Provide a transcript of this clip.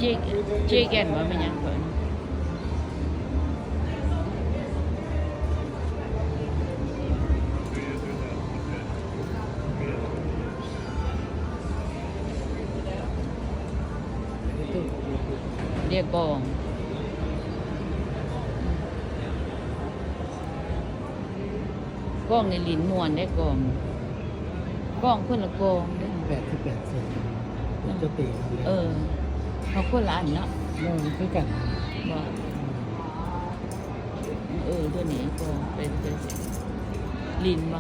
เจแกนว่ามันยังเพิ่นเรียกกองในลิ้นมวนได้กองคนละกองได้88 เซนจะตีกันเลย เขาคนละอันเนาะ มันคือกัน บ่ตัวนี้ก็เป็นลิ้นบ่